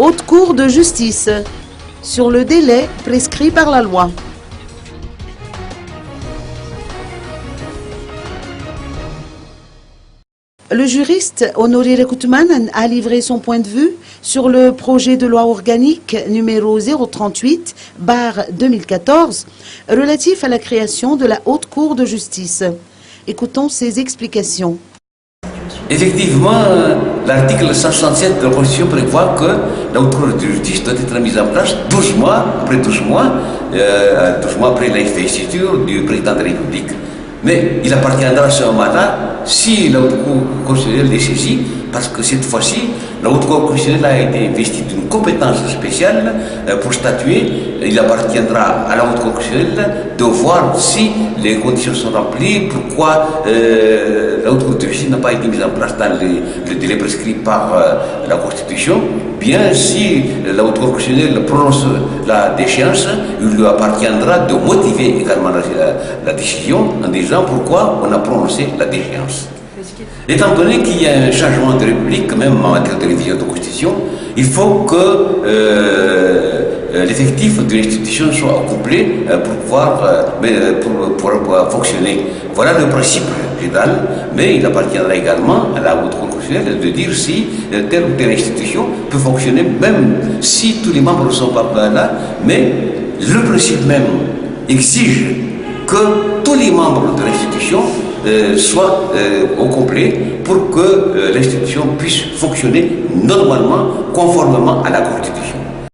Haute Cour de justice sur le délai prescrit par la loi. Le juriste Honoré Rekoutman a livré son point de vue sur le projet de loi organique numéro 038/2014 relatif à la création de la Haute Cour de justice. Écoutons ses explications. Effectivement, l'article 167 de la Constitution prévoit que la Haute Cour de justice doit être mise en place 12 mois après l'investiture du président de la République. Mais il appartiendra à ce moment-là si la Haute Cour constitutionnelle est saisie, parce que cette fois-ci, la Haute Cour constitutionnelle a été investie d'une compétence spéciale pour statuer. Il appartiendra à la Haute Cour constitutionnelle de voir si les conditions sont remplies, pourquoi la Haute Cour de justice n'a pas été mise en place dans le délai prescrit par la Constitution. Bien, si la Haute Cour constitutionnelle prononce la déchéance, il lui appartiendra de motiver également la décision en disant pourquoi on a prononcé la déchéance. Étant donné qu'il y a un changement de République, même en matière de révision de Constitution, il faut que l'effectif de l'institution soit complet pour pouvoir fonctionner. Voilà le principe général, mais il appartiendra également à la Haute Cour constitutionnelle de dire si telle ou telle institution peut fonctionner, même si tous les membres ne sont pas là, mais le principe même exige que tous les membres de l'institution soient au complet pour que l'institution puisse fonctionner normalement, conformément à la Constitution.